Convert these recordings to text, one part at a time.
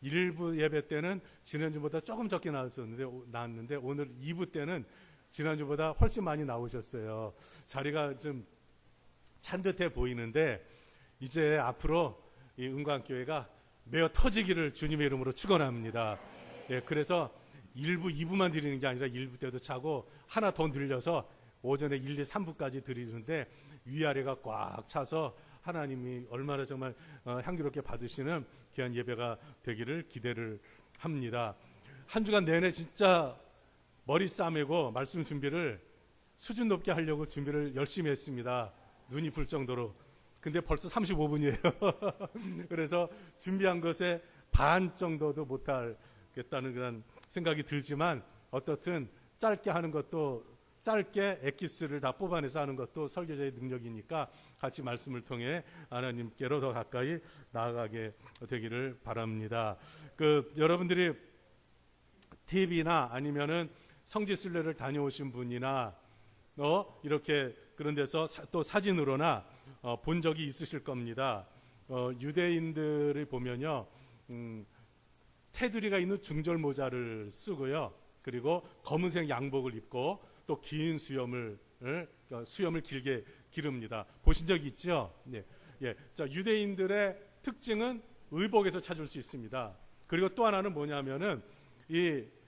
1부 예배 때는 지난주보다 조금 적게 나왔는데 오늘 2부 때는 지난주보다 훨씬 많이 나오셨어요. 자리가 좀 찬 듯해 보이는데 이제 앞으로 이 은광교회가 메어 터지기를 주님의 이름으로 축원합니다. 예, 그래서 1부, 2부만 드리는 게 아니라 1부 때도 차고 하나 더 늘려서 오전에 1, 2, 3부까지 드리는데 위아래가 꽉 차서 하나님이 얼마나 정말 향기롭게 받으시는 귀한 예배가 되기를 기대를 합니다. 한 주간 내내 진짜 머리 싸매고 말씀 준비를 수준 높게 하려고 준비를 열심히 했습니다. 눈이 불 정도로. 근데 벌써 35분이에요. 그래서 준비한 것에 반 정도도 못하겠다는 그런 생각이 들지만 어떻든 짧게 하는 것도 짧게 엑기스를 다 뽑아내서 하는 것도 설교자의 능력이니까 같이 말씀을 통해 하나님께로 더 가까이 나아가게 되기를 바랍니다. 여러분들이 TV나 아니면은 성지순례를 다녀오신 분이나 이렇게 그런 데서 또 사진으로나 본 적이 있으실 겁니다. 유대인들을 보면요, 테두리가 있는 중절 모자를 쓰고요, 그리고 검은색 양복을 입고 또 긴 수염을 길게 기릅니다. 보신 적 있죠? 네. 예. 자, 유대인들의 특징은 의복에서 찾을 수 있습니다. 그리고 또 하나는 뭐냐면은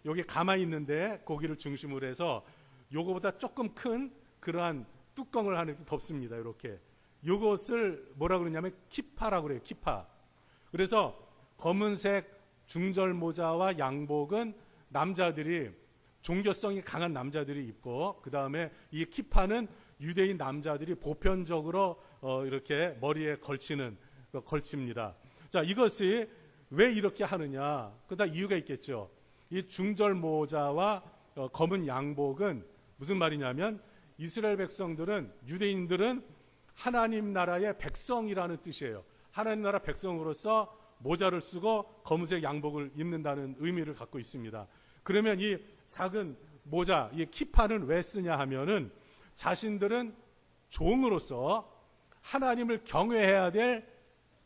여기 가만히 있는데 고기를 중심으로 해서 요거보다 조금 큰 그러한 뚜껑을 하나 덮습니다. 이렇게. 요것을 뭐라 그러냐면 키파라고 그래요. 키파. 그래서 검은색 중절 모자와 양복은 남자들이, 종교성이 강한 남자들이 입고, 그 다음에 이 키파는 유대인 남자들이 보편적으로 이렇게 머리에 걸칩니다. 자, 이것이 왜 이렇게 하느냐? 그다 이유가 있겠죠. 이 중절 모자와 검은 양복은 무슨 말이냐면, 이스라엘 백성들은, 유대인들은 하나님 나라의 백성이라는 뜻이에요. 하나님 나라 백성으로서 모자를 쓰고 검은색 양복을 입는다는 의미를 갖고 있습니다. 그러면 이 작은 모자, 이 키파는 왜 쓰냐 하면은 자신들은 종으로서 하나님을 경외해야 될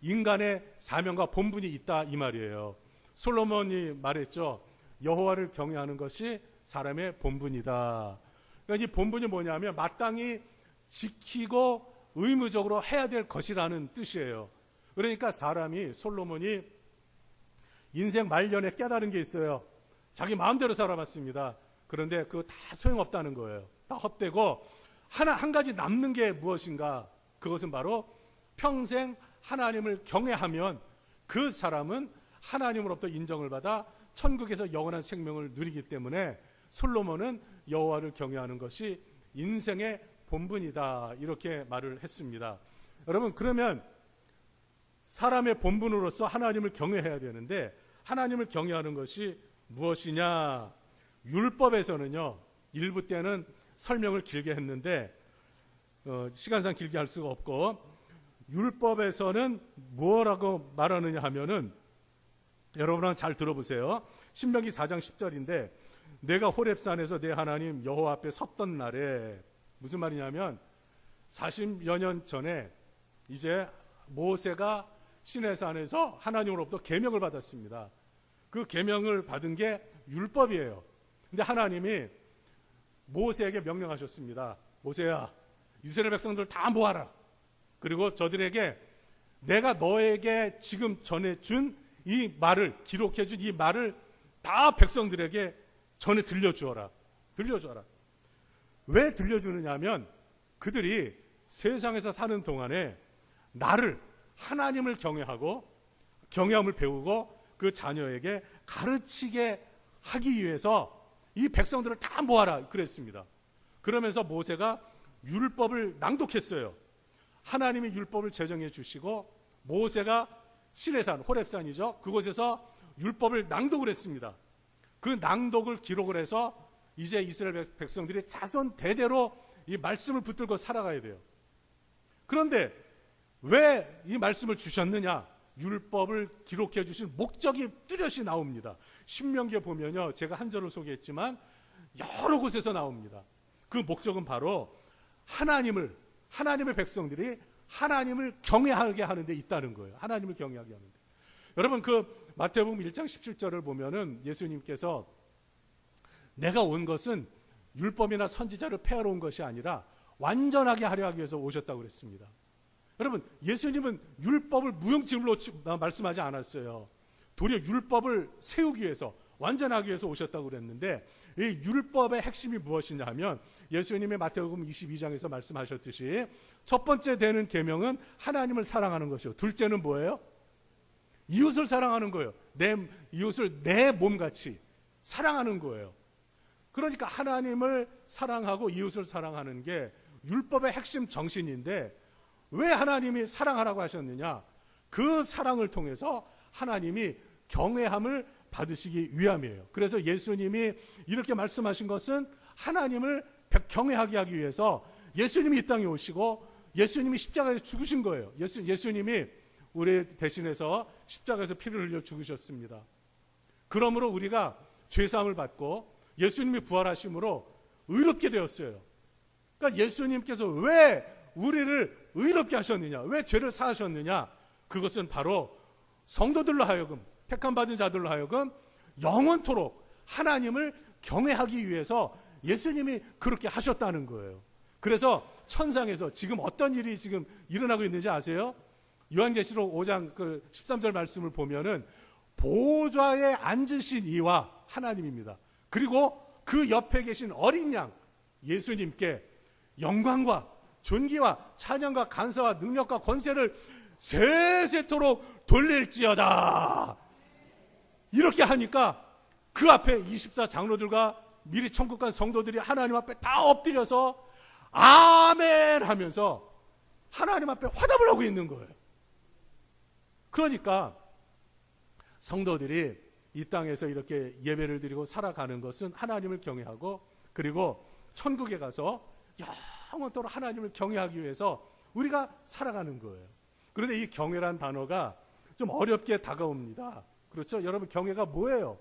인간의 사명과 본분이 있다, 이 말이에요. 솔로몬이 말했죠. 여호와를 경외하는 것이 사람의 본분이다. 그러니까 이 본분이 뭐냐면 마땅히 지키고 의무적으로 해야 될 것이라는 뜻이에요. 그러니까 솔로몬이 인생 말년에 깨달은 게 있어요. 자기 마음대로 살아봤습니다. 그런데 그거 다 소용없다는 거예요. 다 헛되고 한 가지 남는 게 무엇인가? 그것은 바로 평생 하나님을 경외하면 그 사람은 하나님으로부터 인정을 받아 천국에서 영원한 생명을 누리기 때문에 솔로몬은 여호와를 경외하는 것이 인생의 본분이다, 이렇게 말을 했습니다. 여러분, 그러면 사람의 본분으로서 하나님을 경외해야 되는데 하나님을 경외하는 것이 무엇이냐? 율법에서는요, 일부 때는 설명을 길게 했는데 시간상 길게 할 수가 없고, 율법에서는 뭐라고 말하느냐 하면은, 여러분은 잘 들어보세요. 신명기 4장 10절인데 내가 호렙산에서 내 하나님 여호와 앞에 섰던 날에, 무슨 말이냐면 40여 년 전에 이제 모세가 시내산에서 하나님으로부터 계명을 받았습니다. 그 계명을 받은 게 율법이에요. 근데 하나님이 모세에게 명령하셨습니다. 모세야, 이스라엘 백성들 다 모아라. 그리고 저들에게 내가 너에게 지금 전해준 이 말을, 기록해준 이 말을 다 백성들에게 전해 들려주어라. 왜 들려주느냐 하면 그들이 세상에서 사는 동안에 나를, 하나님을 경외함을 배우고 그 자녀에게 가르치게 하기 위해서 이 백성들을 다 모아라 그랬습니다. 그러면서 모세가 율법을 낭독했어요. 하나님이 율법을 제정해 주시고 모세가 시내산, 호렙산이죠. 그곳에서 율법을 낭독을 했습니다. 그 낭독을 기록을 해서 이제 이스라엘 백성들이 자손 대대로 이 말씀을 붙들고 살아가야 돼요. 그런데 왜 이 말씀을 주셨느냐? 율법을 기록해 주신 목적이 뚜렷이 나옵니다. 신명기에 보면요, 제가 한 절을 소개했지만 여러 곳에서 나옵니다. 그 목적은 바로 하나님의 백성들이 하나님을 경외하게 하는 데 있다는 거예요. 하나님을 경외하게 하는 데. 여러분, 그 마태복음 1장 17절을 보면은 예수님께서 내가 온 것은 율법이나 선지자를 폐하러 온 것이 아니라 완전하게 하려 하기 위해서 오셨다고 그랬습니다. 여러분, 예수님은 율법을 무용지물로 말씀하지 않았어요. 도리어 율법을 세우기 위해서, 완전하기 위해서 오셨다고 그랬는데, 이 율법의 핵심이 무엇이냐 하면 예수님의 마태복음 22장에서 말씀하셨듯이 첫 번째 되는 계명은 하나님을 사랑하는 것이요. 둘째는 뭐예요? 이웃을 사랑하는 거예요. 내 이웃을 내 몸같이 사랑하는 거예요. 그러니까 하나님을 사랑하고 이웃을 사랑하는 게 율법의 핵심 정신인데, 왜 하나님이 사랑하라고 하셨느냐? 그 사랑을 통해서 하나님이 경외함을 받으시기 위함이에요. 그래서 예수님이 이렇게 말씀하신 것은 하나님을 경외하게 하기 위해서 예수님이 이 땅에 오시고 예수님이 십자가에서 죽으신 거예요. 예수님이 우리 대신해서 십자가에서 피를 흘려 죽으셨습니다. 그러므로 우리가 죄사함을 받고 예수님이 부활하심으로 의롭게 되었어요. 그러니까 예수님께서 왜 우리를 의롭게 하셨느냐? 왜 죄를 사하셨느냐? 그것은 바로 성도들로 하여금, 택함받은 자들로 하여금 영원토록 하나님을 경외하기 위해서 예수님이 그렇게 하셨다는 거예요. 그래서 천상에서 지금 어떤 일이 지금 일어나고 있는지 아세요? 요한계시록 5장 13절 말씀을 보면은 보좌에 앉으신 이와 하나님입니다. 그리고 그 옆에 계신 어린 양 예수님께 영광과 존귀와 찬양과 간사와 능력과 권세를 세세토록 돌릴지어다. 이렇게 하니까 그 앞에 24장로들과 미리 천국 간 성도들이 하나님 앞에 다 엎드려서 아멘 하면서 하나님 앞에 화답을 하고 있는 거예요. 그러니까 성도들이 이 땅에서 이렇게 예배를 드리고 살아가는 것은 하나님을 경외하고, 그리고 천국에 가서 영원토록 하나님을 경외하기 위해서 우리가 살아가는 거예요. 그런데 이 경외란 단어가 좀 어렵게 다가옵니다. 그렇죠? 여러분, 경외가 뭐예요?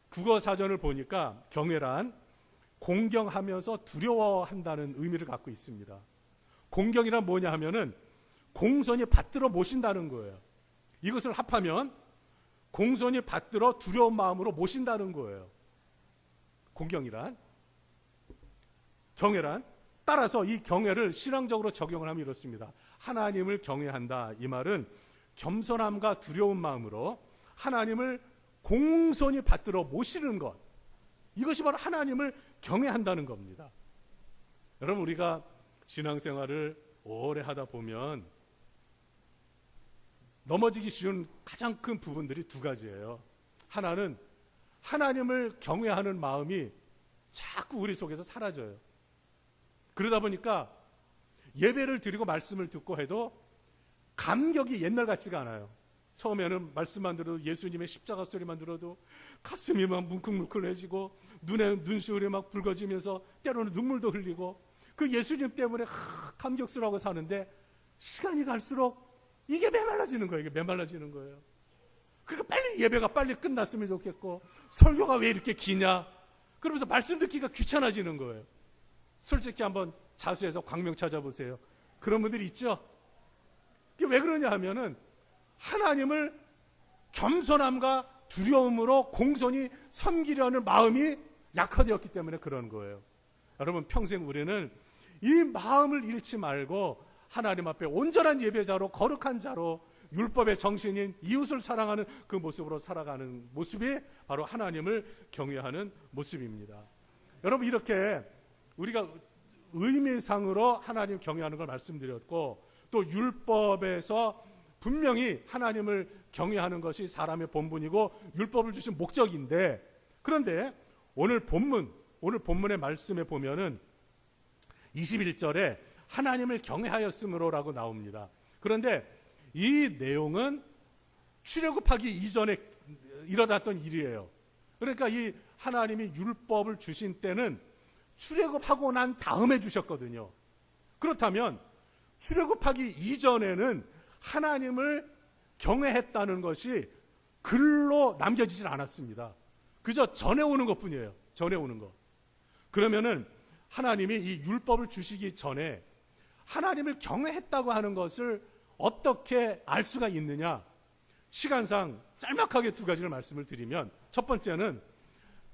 국어 사전을 보니까 경외란 공경하면서 두려워한다는 의미를 갖고 있습니다. 공경이란 뭐냐 하면은 공손히 받들어 모신다는 거예요. 이것을 합하면 공손히 받들어 두려운 마음으로 모신다는 거예요. 공경이란. 경외란. 따라서 이 경외를 신앙적으로 적용을 하면 이렇습니다. 하나님을 경외한다. 이 말은 겸손함과 두려운 마음으로 하나님을 공손히 받들어 모시는 것. 이것이 바로 하나님을 경외한다는 겁니다. 여러분, 우리가 신앙생활을 오래 하다 보면 넘어지기 쉬운 가장 큰 부분들이 두 가지예요. 하나는 하나님을 경외하는 마음이 자꾸 우리 속에서 사라져요. 그러다 보니까 예배를 드리고 말씀을 듣고 해도 감격이 옛날 같지가 않아요. 처음에는 말씀만 들어도, 예수님의 십자가 소리만 들어도 가슴이 막 뭉클뭉클해지고 눈시울이 막 붉어지면서 때로는 눈물도 흘리고, 그 예수님 때문에 감격스러워하고 사는데 시간이 갈수록 이게 메말라지는 거예요. 이게 메말라지는 거예요. 그러니까 빨리 예배가 빨리 끝났으면 좋겠고, 설교가 왜 이렇게 기냐? 그러면서 말씀 듣기가 귀찮아지는 거예요. 솔직히 한번 자수해서 광명 찾아보세요. 그런 분들이 있죠? 이게 왜 그러냐 하면은 하나님을 겸손함과 두려움으로 공손히 섬기려는 마음이 약화되었기 때문에 그런 거예요. 여러분, 평생 우리는 이 마음을 잃지 말고 하나님 앞에 온전한 예배자로, 거룩한 자로, 율법의 정신인 이웃을 사랑하는 그 모습으로 살아가는 모습이 바로 하나님을 경외하는 모습입니다. 여러분, 이렇게 우리가 의미상으로 하나님 경외하는 걸 말씀드렸고, 또 율법에서 분명히 하나님을 경외하는 것이 사람의 본분이고 율법을 주신 목적인데, 그런데 오늘 본문의 말씀에 보면은 21절에 하나님을 경외하였으므로라고 나옵니다. 그런데 이 내용은 출애굽하기 이전에 일어났던 일이에요. 그러니까 이 하나님이 율법을 주신 때는 출애굽하고 난 다음에 주셨거든요. 그렇다면 출애굽하기 이전에는 하나님을 경외했다는 것이 글로 남겨지질 않았습니다. 그저 전해오는 것뿐이에요. 전해오는 것. 그러면은 하나님이 이 율법을 주시기 전에 하나님을 경외했다고 하는 것을 어떻게 알 수가 있느냐? 시간상 짤막하게 두 가지를 말씀을 드리면, 첫 번째는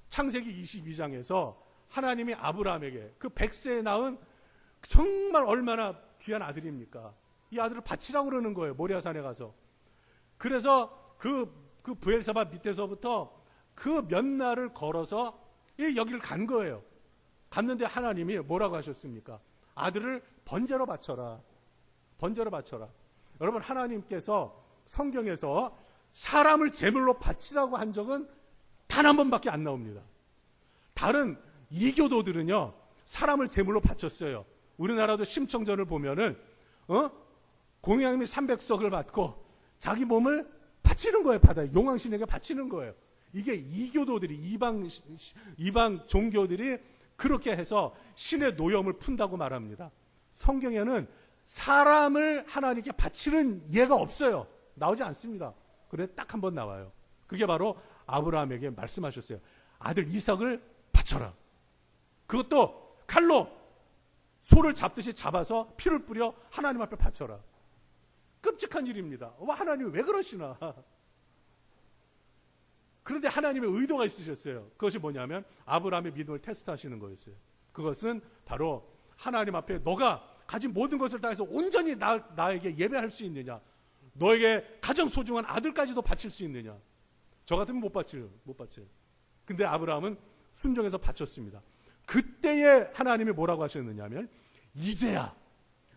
창세기 22장에서 하나님이 아브라함에게 그 100세에 낳은 정말 얼마나 귀한 아들입니까? 이 아들을 바치라고 그러는 거예요. 모리아산에 가서. 그래서 그 브엘사바 밑에서부터 그 몇 날을 걸어서 여기를 간 거예요. 갔는데 하나님이 뭐라고 하셨습니까? 아들을 번제로 바쳐라. 번제로 바쳐라. 여러분, 하나님께서 성경에서 사람을 제물로 바치라고 한 적은 단 한 번밖에 안 나옵니다. 다른 이교도들은요, 사람을 제물로 바쳤어요. 우리나라도 심청전을 보면은 공양미 300석을 받고 자기 몸을 바치는 거예요. 바다에 용왕신에게 바치는 거예요. 이게 이교도들이, 이방 종교들이 그렇게 해서 신의 노염을 푼다고 말합니다. 성경에는 사람을 하나님께 바치는 예가 없어요. 나오지 않습니다. 그런데 딱 한 번 나와요. 그게 바로 아브라함에게 말씀하셨어요. 아들 이삭을 바쳐라. 그것도 칼로 소를 잡듯이 잡아서 피를 뿌려 하나님 앞에 바쳐라. 끔찍한 일입니다. 하나님이 왜 그러시나. 그런데 하나님의 의도가 있으셨어요. 그것이 뭐냐면 아브라함의 믿음을 테스트하시는 거였어요. 그것은 바로 하나님 앞에 너가 가진 모든 것을 다해서 온전히 나에게 예배할 수 있느냐, 너에게 가장 소중한 아들까지도 바칠 수 있느냐. 저 같으면 못 바쳐요. 근데 아브라함은 순종해서 바쳤습니다. 그때에 하나님이 뭐라고 하셨느냐면, 이제야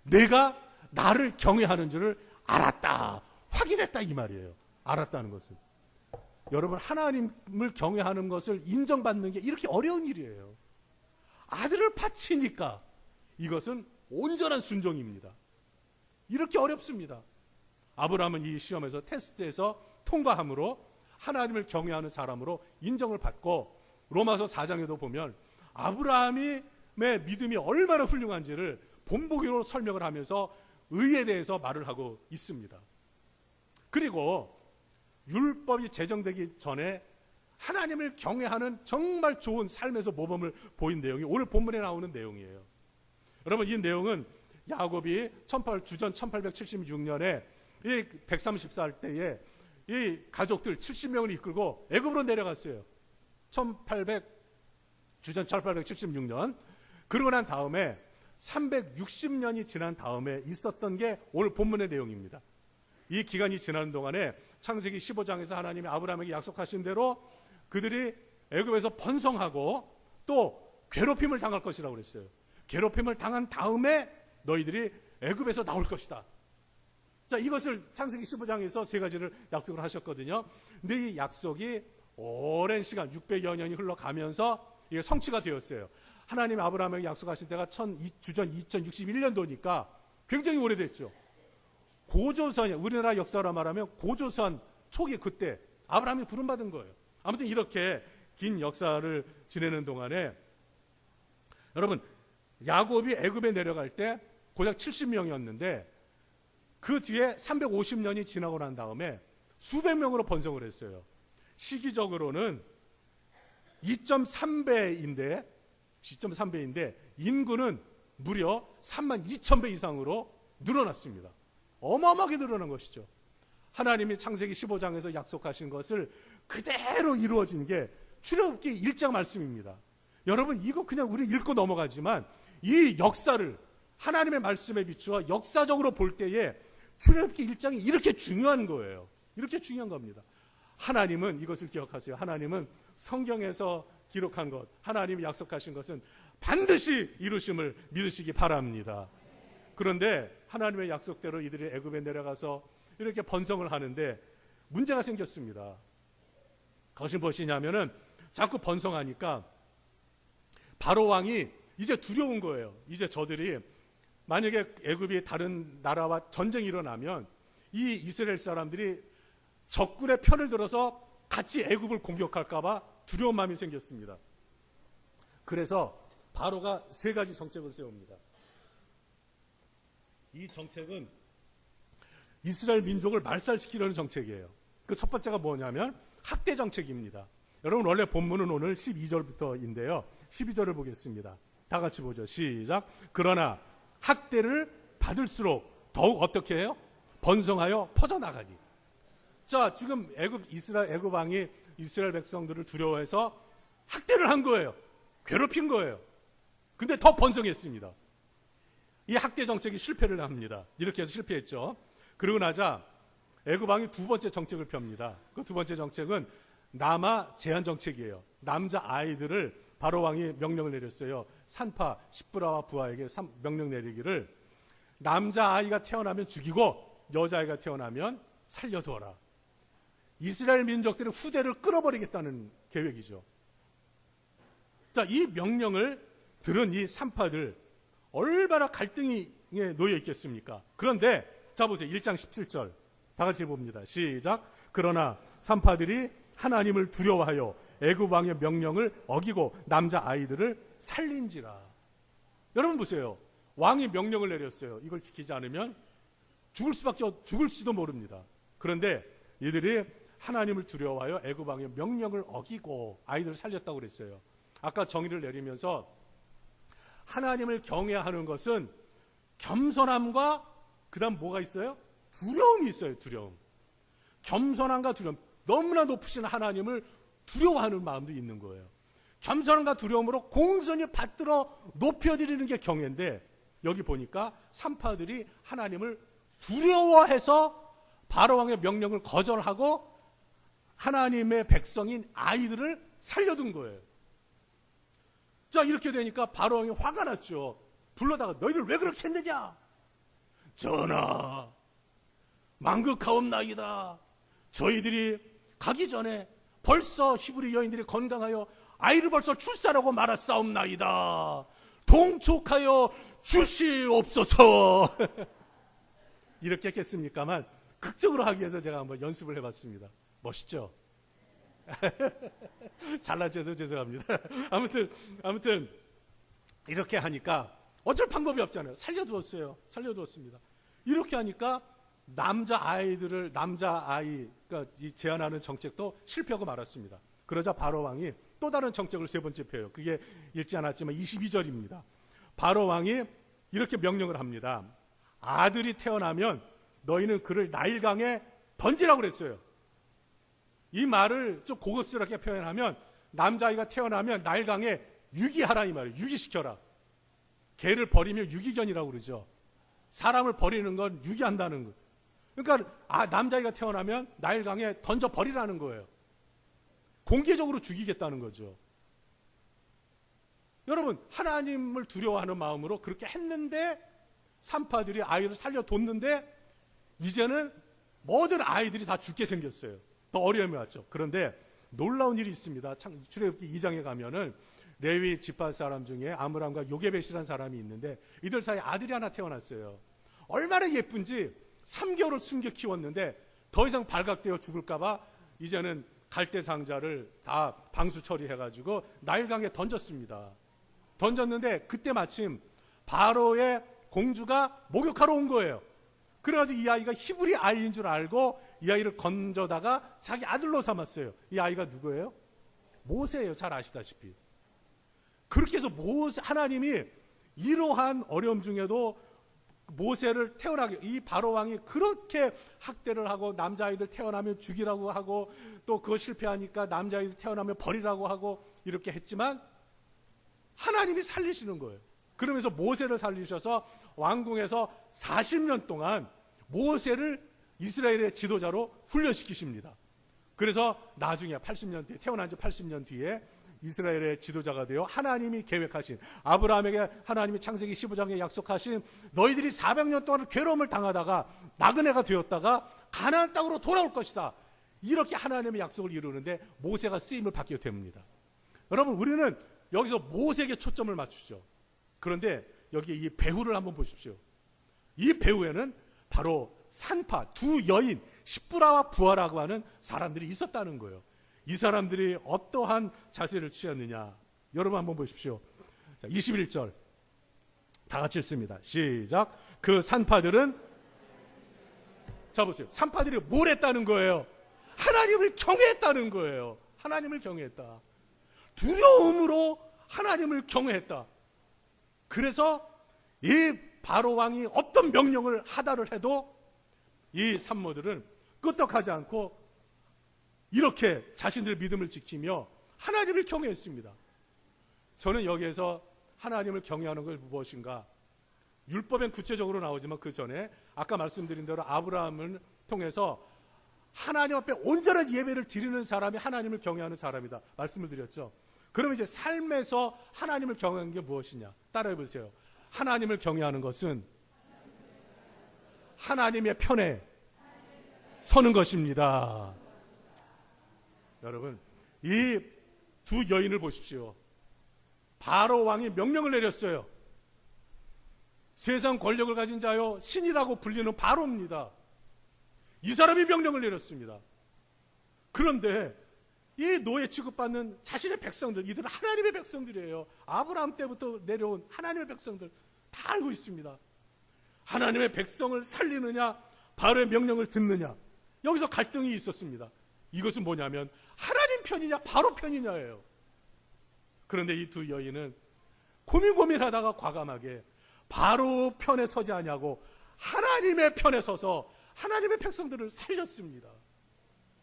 내가 나를 경외하는 줄을 알았다, 확인했다, 이 말이에요. 알았다는 것은, 여러분, 하나님을 경외하는 것을 인정받는 게 이렇게 어려운 일이에요. 아들을 바치니까 이것은 온전한 순종입니다. 이렇게 어렵습니다. 아브라함은 이 시험에서, 테스트에서 통과함으로 하나님을 경외하는 사람으로 인정을 받고, 로마서 4장에도 보면 아브라함의 믿음이 얼마나 훌륭한지를 본보기로 설명을 하면서 의에 대해서 말을 하고 있습니다. 그리고 율법이 제정되기 전에 하나님을 경외하는 정말 좋은 삶에서 모범을 보인 내용이 오늘 본문에 나오는 내용이에요. 여러분, 이 내용은 야곱이 주전 1876년에 이 130살 때에 이 가족들 70명을 이끌고 애굽으로 내려갔어요. 주전 1876년. 그러고 난 다음에 360년이 지난 다음에 있었던 게 오늘 본문의 내용입니다. 이 기간이 지나는 동안에 창세기 15장에서 하나님이 아브라함에게 약속하신 대로 그들이 애굽에서 번성하고 또 괴롭힘을 당할 것이라고 그랬어요. 괴롭힘을 당한 다음에 너희들이 애굽에서 나올 것이다. 자, 이것을 창세기 15장에서 세 가지를 약속을 하셨거든요. 근데 이 약속이 오랜 시간 600여 년이 흘러가면서 이게 성취가 되었어요. 하나님 아브라함에게 약속하신 때가 주전 2061년도니까 굉장히 오래됐죠. 고조선, 우리나라 역사로 말하면 고조선 초기, 그때 아브라함이 부름받은 거예요. 아무튼 이렇게 긴 역사를 지내는 동안에 여러분, 야곱이 애굽에 내려갈 때 고작 70명이었는데 그 뒤에 350년이 지나고 난 다음에 수백 명으로 번성을 했어요. 시기적으로는 2.3배인데 인구는 무려 32,000배 이상으로 늘어났습니다. 어마어마하게 늘어난 것이죠. 하나님이 창세기 15장에서 약속하신 것을 그대로 이루어진 게 출애굽기 1장 말씀입니다. 여러분, 이거 그냥 우리 읽고 넘어가지만 이 역사를 하나님의 말씀에 비추어 역사적으로 볼 때에 출애굽기 1장이 이렇게 중요한 거예요. 이렇게 중요한 겁니다. 하나님은 이것을 기억하세요. 하나님은 성경에서 기록한 것, 하나님이 약속하신 것은 반드시 이루심을 믿으시기 바랍니다. 그런데 하나님의 약속대로 이들이 애굽에 내려가서 이렇게 번성을 하는데 문제가 생겼습니다. 그것이 무엇이냐면은 자꾸 번성하니까 바로 왕이 이제 두려운 거예요. 이제 저들이 만약에 애굽이 다른 나라와 전쟁이 일어나면 이 이스라엘 사람들이 적군의 편을 들어서 같이 애굽을 공격할까 봐 두려운 마음이 생겼습니다. 그래서 바로가 세 가지 정책을 세웁니다. 이 정책은 이스라엘 민족을 말살시키려는 정책이에요. 그 첫 번째가 뭐냐면 학대 정책입니다. 여러분, 원래 본문은 오늘 12절부터인데요. 12절을 보겠습니다. 다 같이 보죠. 시작. 그러나 학대를 받을수록 더욱 어떻게 해요? 번성하여 퍼져나가니. 자, 지금 애굽 왕이 이스라엘 백성들을 두려워해서 학대를 한 거예요. 괴롭힌 거예요. 근데 더 번성했습니다. 이 학대 정책이 실패를 합니다. 이렇게 해서 실패했죠. 그러고 나자 애굽 왕이 두 번째 정책을 펴니다. 그 두 번째 정책은 남아 제한 정책이에요. 남자 아이들을 바로 왕이 명령을 내렸어요. 산파 십브라와 부하에게 명령 내리기를 남자 아이가 태어나면 죽이고 여자 아이가 태어나면 살려두어라. 이스라엘 민족들의 후대를 끊어버리겠다는 계획이죠. 자, 이 명령을 들은 이 산파들 얼마나 갈등에 놓여 있겠습니까? 그런데 자 보세요. 1장 17절 다 같이 봅니다. 시작. 그러나 산파들이 하나님을 두려워하여 애굽 왕의 명령을 어기고 남자 아이들을 살린지라. 여러분 보세요. 왕이 명령을 내렸어요. 이걸 지키지 않으면 죽을지도 모릅니다. 그런데 이들이 하나님을 두려워하여 애굽 왕의 명령을 어기고 아이들을 살렸다고 그랬어요. 아까 정의를 내리면서 하나님을 경외하는 것은 겸손함과 그다음 뭐가 있어요? 두려움이 있어요. 두려움. 겸손함과 두려움. 너무나 높으신 하나님을 두려워하는 마음도 있는 거예요. 겸손함과 두려움으로 공손히 받들어 높여드리는 게 경외인데 여기 보니까 산파들이 하나님을 두려워해서 바로왕의 명령을 거절하고 하나님의 백성인 아이들을 살려둔 거예요. 자, 이렇게 되니까 바로왕이 화가 났죠. 불러다가 너희들 왜 그렇게 했느냐? 전하, 망극하옵나이다. 저희들이 가기 전에 벌써 히브리 여인들이 건강하여 아이를 벌써 출산하고 말았사옵나이다. 동촉하여 주시옵소서. 이렇게 했겠습니까만 극적으로 하기 위해서 제가 한번 연습을 해봤습니다. 멋있죠? 잘나져서 죄송합니다. 아무튼 이렇게 하니까 어쩔 방법이 없잖아요. 살려두었어요. 살려두었습니다. 이렇게 하니까 남자 아이가 제안하는 정책도 실패하고 말았습니다. 그러자 바로 왕이 또 다른 정책을 세 번째 펴요. 그게 읽지 않았지만 22절입니다. 바로 왕이 이렇게 명령을 합니다. 아들이 태어나면 너희는 그를 나일강에 던지라고 그랬어요. 이 말을 좀 고급스럽게 표현하면 남자아이가 태어나면 나일강에 유기하라 이 말이에요. 유기시켜라. 개를 버리면 유기견이라고 그러죠. 사람을 버리는 건 유기한다는 거. 그러니까 남자아이가 태어나면 나일강에 던져버리라는 거예요. 공개적으로 죽이겠다는 거죠. 여러분, 하나님을 두려워하는 마음으로 그렇게 했는데 산파들이 아이를 살려뒀는데 이제는 모든 아이들이 다 죽게 생겼어요. 더 어려움이 왔죠. 그런데 놀라운 일이 있습니다. 출애굽기 2장에 가면은 레위 지파 사람 중에 아므람과 요게벳이라는 사람이 있는데 이들 사이에 아들이 하나 태어났어요. 얼마나 예쁜지 3개월을 숨겨 키웠는데 더 이상 발각되어 죽을까봐 이제는 갈대 상자를 다 방수 처리해가지고 나일강에 던졌습니다. 던졌는데 그때 마침 바로의 공주가 목욕하러 온 거예요. 그래가지고 이 아이가 히브리 아이인 줄 알고 이 아이를 건져다가 자기 아들로 삼았어요. 이 아이가 누구예요? 모세예요. 잘 아시다시피. 그렇게 해서 하나님이 이러한 어려움 중에도 모세를 태어나게, 이 바로왕이 그렇게 학대를 하고 남자아이들 태어나면 죽이라고 하고 또 그거 실패하니까 남자아이들 태어나면 버리라고 하고 이렇게 했지만 하나님이 살리시는 거예요. 그러면서 모세를 살리셔서 왕궁에서 40년 동안 모세를 이스라엘의 지도자로 훈련시키십니다. 그래서 나중에 80년 뒤에, 태어난 지 80년 뒤에 이스라엘의 지도자가 되어 하나님이 계획하신, 아브라함에게 하나님이 창세기 15장에 약속하신 너희들이 400년 동안 괴로움을 당하다가 나그네가 되었다가 가나안 땅으로 돌아올 것이다. 이렇게 하나님의 약속을 이루는데 모세가 쓰임을 받게 됩니다. 여러분, 우리는 여기서 모세에게 초점을 맞추죠. 그런데 여기 이 배후를 한번 보십시오. 이 배후에는 바로 산파, 두 여인, 십브라와 부하라고 하는 사람들이 있었다는 거예요. 이 사람들이 어떠한 자세를 취했느냐. 여러분 한번 보십시오. 자, 21절 다 같이 읽습니다. 시작. 그 산파들은, 자 보세요. 산파들이 뭘 했다는 거예요? 하나님을 경외했다는 거예요. 하나님을 경외했다. 두려움으로 하나님을 경외했다. 그래서 이 바로 왕이 어떤 명령을 하다를 해도 이 산모들은 끄떡하지 않고 이렇게 자신들의 믿음을 지키며 하나님을 경외했습니다. 저는 여기에서 하나님을 경외하는 걸 무엇인가? 율법엔 구체적으로 나오지만 그 전에 아까 말씀드린 대로 아브라함을 통해서 하나님 앞에 온전한 예배를 드리는 사람이 하나님을 경외하는 사람이다 말씀을 드렸죠. 그러면 이제 삶에서 하나님을 경외하는 게 무엇이냐? 따라해 보세요. 하나님을 경외하는 것은 하나님의 편에 서는 것입니다. 여러분, 이 두 여인을 보십시오. 바로 왕이 명령을 내렸어요. 세상 권력을 가진 자요 신이라고 불리는 바로입니다. 이 사람이 명령을 내렸습니다. 그런데 이 노예 취급받는 자신의 백성들, 이들은 하나님의 백성들이에요. 아브라함 때부터 내려온 하나님의 백성들 다 알고 있습니다. 하나님의 백성을 살리느냐, 바로의 명령을 듣느냐, 여기서 갈등이 있었습니다. 이것은 뭐냐면 하나님 편이냐 바로 편이냐예요. 그런데 이 두 여인은 고민하다가 과감하게 바로 편에 서지 않냐고 하나님의 편에 서서 하나님의 백성들을 살렸습니다.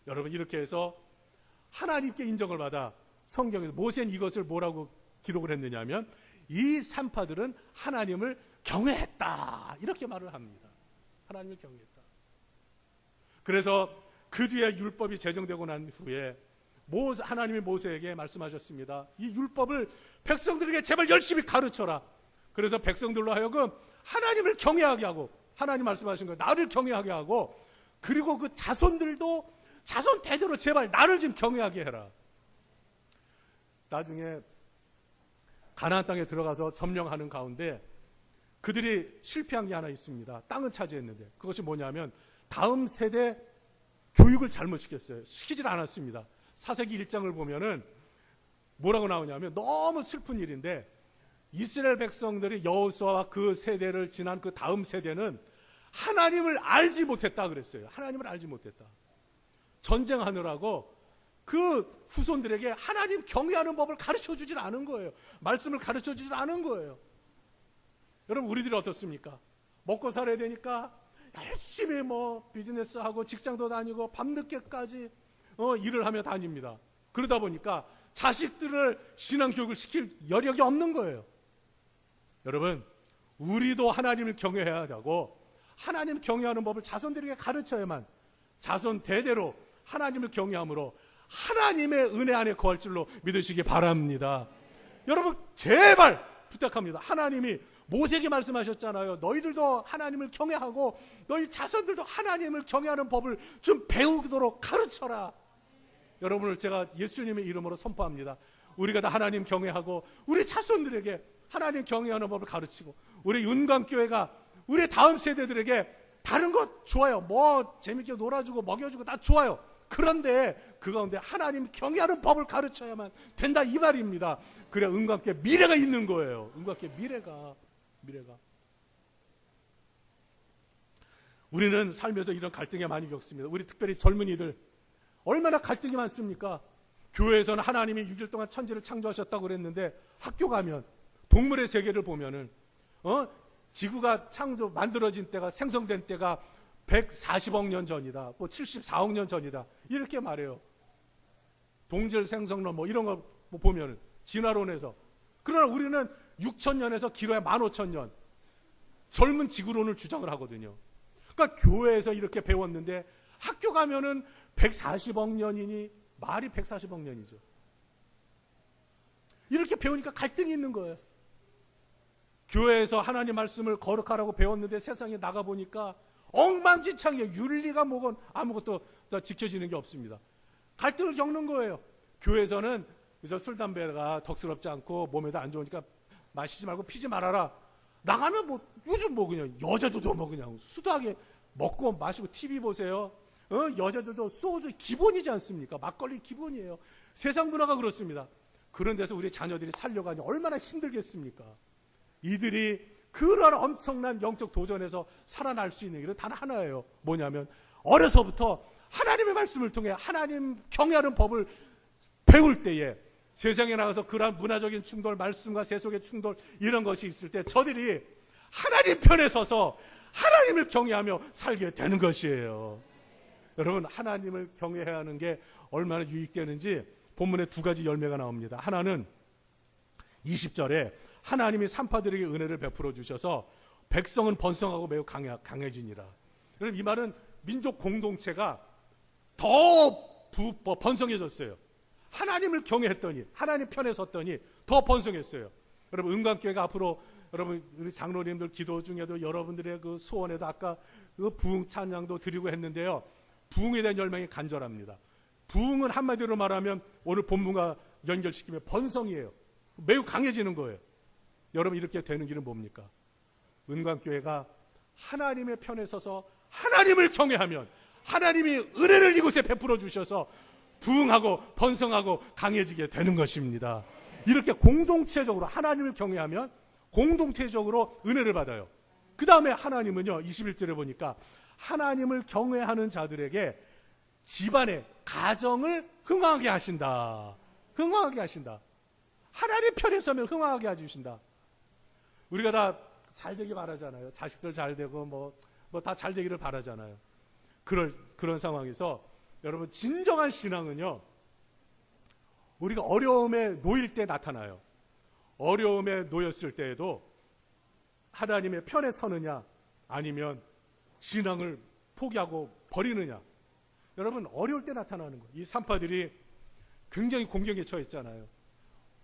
여러분, 이렇게 해서 하나님께 인정을 받아 성경에서 모세는 이것을 뭐라고 기록을 했느냐면 이 산파들은 하나님을 경외했다 이렇게 말을 합니다. 하나님을 경외했다. 그래서 그 뒤에 율법이 제정되고 난 후에 하나님이 모세에게 말씀하셨습니다. 이 율법을 백성들에게 제발 열심히 가르쳐라. 그래서 백성들로 하여금 하나님을 경외하게 하고, 하나님 말씀하신 거예요. 나를 경외하게 하고, 그리고 그 자손들도 자손 대대로 제발 나를 좀 경외하게 해라. 나중에 가나안 땅에 들어가서 점령하는 가운데 그들이 실패한 게 하나 있습니다. 땅은 차지했는데 그것이 뭐냐면 다음 세대 교육을 잘못 시키질 않았습니다. 사세기 1장을 보면은 뭐라고 나오냐면 너무 슬픈 일인데 이스라엘 백성들이 여호수아와 그 세대를 지난 그 다음 세대는 하나님을 알지 못했다 그랬어요. 하나님을 알지 못했다. 전쟁하느라고 그 후손들에게 하나님 경외하는 법을 가르쳐주질 않은 거예요. 말씀을 가르쳐주질 않은 거예요. 여러분, 우리들이 어떻습니까? 먹고 살아야 되니까 열심히 비즈니스하고 직장도 다니고 밤늦게까지 일을 하며 다닙니다. 그러다 보니까 자식들을 신앙교육을 시킬 여력이 없는 거예요. 여러분, 우리도 하나님을 경외해야 하고 하나님 경외하는 법을 자손들에게 가르쳐야만 자손 대대로 하나님을 경외함으로 하나님의 은혜 안에 거할 줄로 믿으시기 바랍니다. 여러분, 제발 부탁합니다. 하나님이 모세에게 말씀하셨잖아요. 너희들도 하나님을 경외하고 너희 자손들도 하나님을 경외하는 법을 좀 배우도록 가르쳐라. 여러분을 제가 예수님의 이름으로 선포합니다. 우리가 다 하나님 경외하고 우리 자손들에게 하나님 경외하는 법을 가르치고, 우리 은광교회가 우리 다음 세대들에게 다른 것 좋아요. 재밌게 놀아주고 먹여주고 다 좋아요. 그런데 그 가운데 하나님 경외하는 법을 가르쳐야만 된다 이 말입니다. 그래야 은광교회 미래가 있는 거예요. 은광교회 미래가. 우리는 살면서 이런 갈등에 많이 겪습니다. 우리 특별히 젊은이들 얼마나 갈등이 많습니까? 교회에서는 하나님이 6일 동안 천지를 창조하셨다고 그랬는데 학교 가면 동물의 세계를 보면은 지구가 만들어진 때가, 생성된 때가 140억 년 전이다, 74억 년 전이다 이렇게 말해요. 동질 생성론 이런 거 보면은 진화론에서. 그러나 우리는 6,000년에서 길어야 15,000년 젊은 지구론을 주장을 하거든요. 그러니까 교회에서 이렇게 배웠는데 학교 가면은 140억 년이니 말이 140억 년이죠. 이렇게 배우니까 갈등이 있는 거예요. 교회에서 하나님 말씀을 거룩하라고 배웠는데 세상에 나가보니까 엉망진창이에요. 윤리가 뭐건 아무것도 지켜지는 게 없습니다. 갈등을 겪는 거예요. 교회에서는 술, 담배가 덕스럽지 않고 몸에도 안 좋으니까 마시지 말고 피지 말아라. 나가면 요즘 그냥 여자들도 그냥 수다하게 먹고 마시고 TV 보세요. 여자들도 소주 기본이지 않습니까? 막걸리 기본이에요. 세상 문화가 그렇습니다. 그런 데서 우리 자녀들이 살려고 하니 얼마나 힘들겠습니까? 이들이 그런 엄청난 영적 도전에서 살아날 수 있는 길은 단 하나예요. 뭐냐면 어려서부터 하나님의 말씀을 통해 하나님 경외하는 법을 배울 때에 세상에 나가서 그러한 문화적인 충돌, 말씀과 세속의 충돌 이런 것이 있을 때 저들이 하나님 편에 서서 하나님을 경외하며 살게 되는 것이에요. 여러분, 하나님을 경외해야 하는 게 얼마나 유익되는지 본문에 두 가지 열매가 나옵니다. 하나는 20절에 하나님이 산파들에게 은혜를 베풀어 주셔서 백성은 번성하고 매우 강해지니라. 여러분, 이 말은 민족 공동체가 더 번성해졌어요. 하나님을 경외했더니, 하나님 편에 섰더니 더 번성했어요. 여러분, 은광교회가 앞으로 여러분 우리 장로님들 기도 중에도 여러분들의 그 소원에도 아까 그 부흥 찬양도 드리고 했는데요. 부흥에 대한 열망이 간절합니다. 부흥은 한마디로 말하면 오늘 본문과 연결시키면 번성이에요. 매우 강해지는 거예요. 여러분, 이렇게 되는 길은 뭡니까? 은광교회가 하나님의 편에 서서 하나님을 경외하면 하나님이 은혜를 이곳에 베풀어 주셔서 부흥하고 번성하고 강해지게 되는 것입니다. 이렇게 공동체적으로 하나님을 경외하면 공동체적으로 은혜를 받아요. 그 다음에 하나님은요, 21절에 보니까 하나님을 경외하는 자들에게 집안의 가정을 흥왕하게 하신다. 흥왕하게 하신다. 하나님 편에 서면 흥왕하게 해주신다. 우리가 다 잘 되기 바라잖아요. 자식들 잘 되고 뭐 다 잘 되기를 바라잖아요. 그런 상황에서 여러분, 진정한 신앙은요, 우리가 어려움에 놓일 때 나타나요. 어려움에 놓였을 때에도 하나님의 편에 서느냐 아니면 신앙을 포기하고 버리느냐. 여러분, 어려울 때 나타나는 거예요. 이 산파들이 굉장히 공경에 처했잖아요.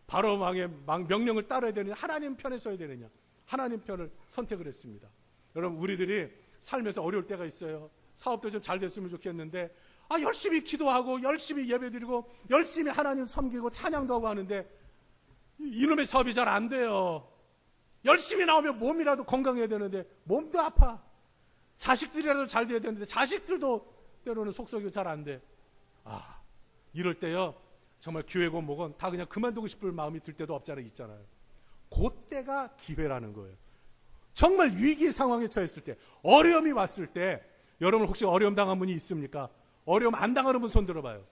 바로 왕의 명령을 따라야 되느냐, 하나님 편에 서야 되느냐. 하나님 편을 선택을 했습니다. 여러분, 우리들이 살면서 어려울 때가 있어요. 사업도 좀 잘 됐으면 좋겠는데 열심히 기도하고 열심히 예배드리고 열심히 하나님 섬기고 찬양도 하고 하는데 이놈의 사업이 잘 안 돼요. 열심히 나오면 몸이라도 건강해야 되는데 몸도 아파. 자식들이라도 잘 돼야 되는데 자식들도 때로는 속썩이고 잘 안 돼. 이럴 때요, 정말 교회고 뭐건 다 그냥 그만두고 싶을 마음이 들 때도 없지 않아 있잖아요. 그때가 기회라는 거예요. 정말 위기 상황에 처했을 때, 어려움이 왔을 때, 여러분 혹시 어려움 당한 분이 있습니까? 어려움 안 당하는 분 손 들어봐요.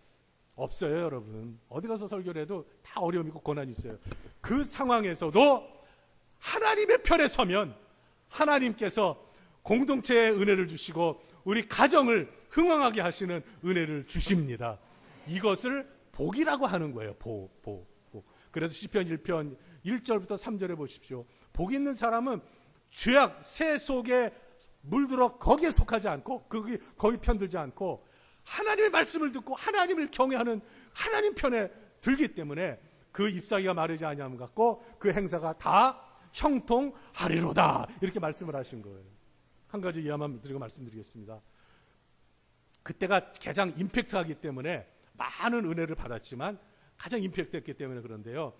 없어요, 여러분. 어디 가서 설교를 해도 다 어려움이 있고 고난이 있어요. 그 상황에서도 하나님의 편에 서면 하나님께서 공동체에 은혜를 주시고 우리 가정을 흥왕하게 하시는 은혜를 주십니다. 이것을 복이라고 하는 거예요. 복. 그래서 시편 1편 1절부터 3절에 보십시오. 복 있는 사람은 죄악, 새 속에 물들어 거기에 속하지 않고 거기 편들지 않고 하나님의 말씀을 듣고 하나님을 경외하는 하나님 편에 들기 때문에 그 잎사귀가 마르지 아니함 같고 그 행사가 다 형통하리로다. 이렇게 말씀을 하신 거예요. 한 가지 이야만 드리고 말씀드리겠습니다. 그때가 가장 임팩트하기 때문에 많은 은혜를 받았지만 가장 임팩트했기 때문에 그런데요.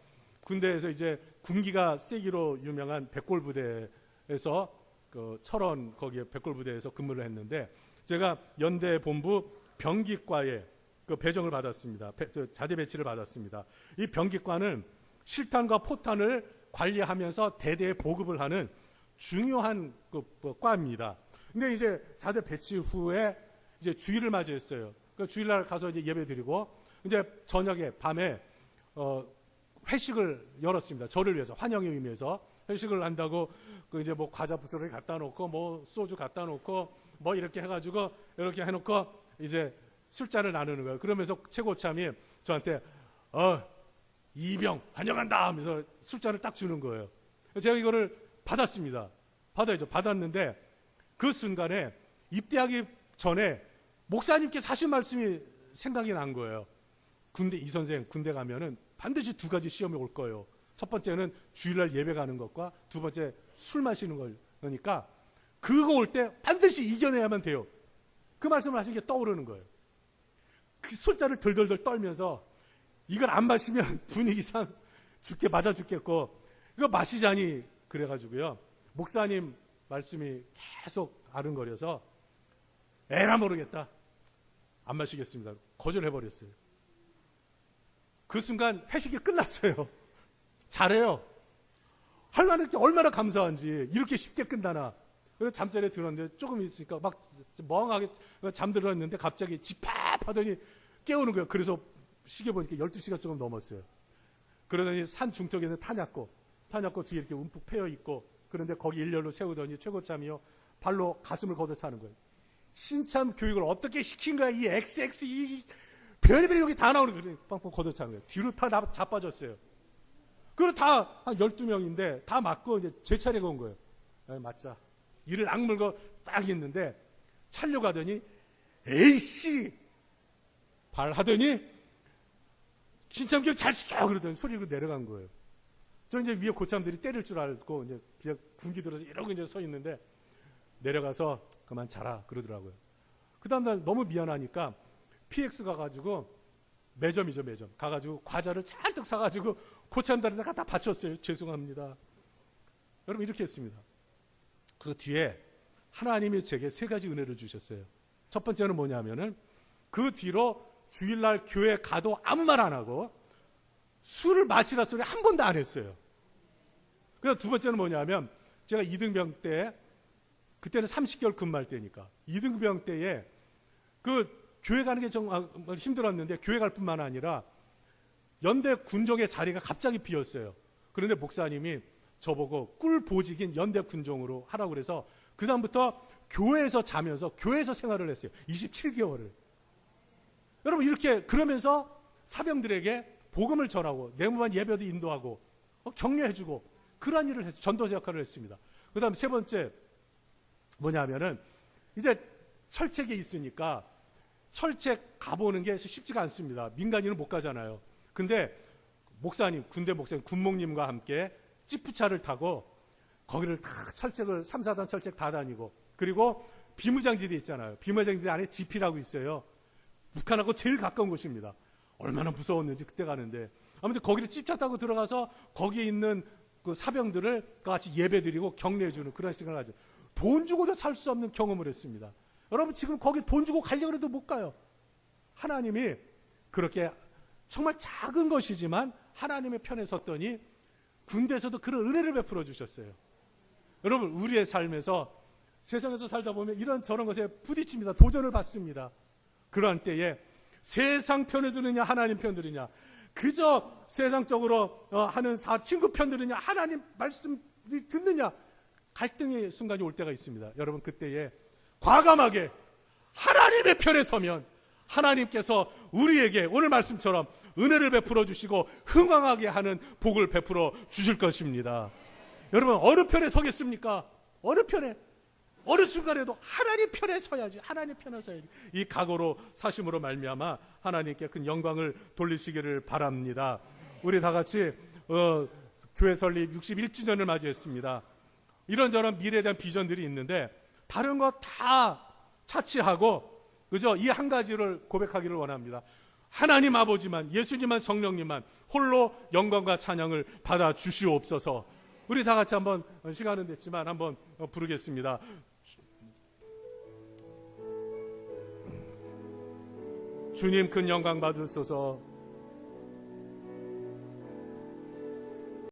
군대에서 이제 군기가 세기로 유명한 백골부대에서 그 철원 거기에 백골부대에서 근무를 했는데 제가 연대 본부 병기과에 그 배정을 받았습니다. 자대 배치를 받았습니다. 이 병기과는 실탄과 포탄을 관리하면서 대대에 보급을 하는 중요한 그 과입니다. 근데 이제 자대 배치 후에 이제 주일을 맞이했어요. 그 주일날 가서 이제 예배드리고 이제 저녁에 밤에 회식을 열었습니다. 저를 위해서 환영의 의미에서 회식을 한다고 그 이제 뭐 과자 부스러기 갖다 놓고 뭐 소주 갖다 놓고 뭐 이렇게 해가지고 이렇게 해놓고 이제 술잔을 나누는 거예요. 그러면서 최고참이 저한테 이병 환영한다 하면서 술잔을 딱 주는 거예요. 제가 이거를 받았습니다. 받았는데 그 순간에 입대하기 전에 목사님께서 하신 말씀이 생각이 난 거예요. 이 선생 군대 가면은 반드시 두 가지 시험이 올 거예요. 첫 번째는 주일날 예배 가는 것과 두 번째 술 마시는 거니까 그거 올 때 반드시 이겨내야만 돼요. 그 말씀을 하신 게 떠오르는 거예요. 그 술잔을 덜덜덜 떨면서 이걸 안 마시면 분위기상 맞아 죽겠고 이거 마시자니 그래가지고요. 목사님 말씀이 계속 아른거려서 에라 모르겠다. 안 마시겠습니다. 거절해버렸어요. 그 순간 회식이 끝났어요. 잘해요. 하려는 게 얼마나 감사한지 이렇게 쉽게 끝나나. 그래서 잠자리에 들었는데 조금 있으니까 막 멍하게 잠들었는데 갑자기 집합하더니 깨우는 거예요. 그래서 시계 보니까 12시가 조금 넘었어요. 그러더니 산 중턱에 있는 탄약고 뒤에 이렇게 움푹 패여 있고 그런데 거기 일렬로 세우더니 최고참이요 발로 가슴을 걷어차는 거예요. 신참 교육을 어떻게 시킨 거야. 이 XX, 이 별의별 욕이 다 나오는 거예요. 빵빵 걷어차는 거예요. 뒤로 다 자빠졌어요. 그리고 다 한 12명인데 다 맞고 이제 제 차례가 온 거예요. 맞자. 이를 악물고 딱 있는데 차려고 하더니 에이씨! 발하더니 신참교육 잘 시켜! 그러더니 소리가 내려간 거예요. 저 이제 위에 고참들이 때릴 줄 알고 이제 그냥 군기 들어서 이러고 이제 서 있는데 내려가서 그만 자라 그러더라고요. 그 다음날 너무 미안하니까 PX 가가지고 매점이죠, 매점. 가가지고 과자를 잔뜩 사가지고 고참들에다가 다 바쳤어요. 죄송합니다. 여러분 이렇게 했습니다. 그 뒤에 하나님이 제게 3가지 은혜를 주셨어요. 첫 번째는 뭐냐면은 그 뒤로 주일날 교회 가도 아무 말 안 하고 술을 마시라 소리 한 번도 안 했어요. 그래서 두 번째는 뭐냐면 제가 이등병 때 그때는 30개월 근무할 때니까 이등병 때에 그 교회 가는 게 정말 힘들었는데 교회 갈 뿐만 아니라 연대 군종의 자리가 갑자기 비었어요. 그런데 목사님이 저보고 꿀보직인 연대 군종으로 하라고 그래서 그 다음부터 교회에서 자면서 교회에서 생활을 했어요. 27개월을. 여러분 이렇게 그러면서 사병들에게 복음을 전하고 내무반 예배도 인도하고 격려해주고 그러한 일을 했어요. 전도자 역할을 했습니다. 그 다음 3번째 뭐냐면은 이제 철책에 있으니까 철책 가보는 게 쉽지가 않습니다. 민간인은 못 가잖아요. 근데 목사님, 군대 목사님, 군목님과 함께 찌푸차를 타고 거기를 다 철책을 3, 4단 철책 다 다니고 그리고 비무장지대 있잖아요. 비무장지대 안에 지피라고 있어요. 북한하고 제일 가까운 곳입니다. 얼마나 무서웠는지 그때 가는데 아무튼 거기를 찌차 타고 들어가서 거기에 있는 그 사병들을 같이 예배드리고 격려해주는 그런 시간을 하죠. 돈 주고도 살 수 없는 경험을 했습니다. 여러분 지금 거기 돈 주고 가려고 해도 못 가요. 하나님이 그렇게 정말 작은 것이지만 하나님의 편에 섰더니 군대에서도 그런 은혜를 베풀어 주셨어요. 여러분 우리의 삶에서 세상에서 살다 보면 이런 저런 것에 부딪힙니다. 도전을 받습니다. 그러한 때에 세상 편을 드느냐 하나님 편 들으냐 그저 세상적으로 하는 친구 편 들으냐 하나님 말씀 듣느냐 갈등의 순간이 올 때가 있습니다. 여러분 그때에 과감하게 하나님의 편에 서면 하나님께서 우리에게 오늘 말씀처럼 은혜를 베풀어 주시고 흥왕하게 하는 복을 베풀어 주실 것입니다. 여러분 어느 편에 서겠습니까? 어느 편에? 어느 순간에도 하나님 편에 서야지. 하나님 편에 서야지. 이 각오로 사심으로 말미암아 하나님께 큰 영광을 돌리시기를 바랍니다. 우리 다 같이 교회 설립 61주년을 맞이했습니다. 이런저런 미래에 대한 비전들이 있는데 다른 거 다 차치하고 그저 이 한 가지를 고백하기를 원합니다. 하나님 아버지만 예수님만 성령님만 홀로 영광과 찬양을 받아 주시옵소서. 우리 다 같이 한번 시간은 됐지만 한번 부르겠습니다. 주님 큰 영광 받으소서.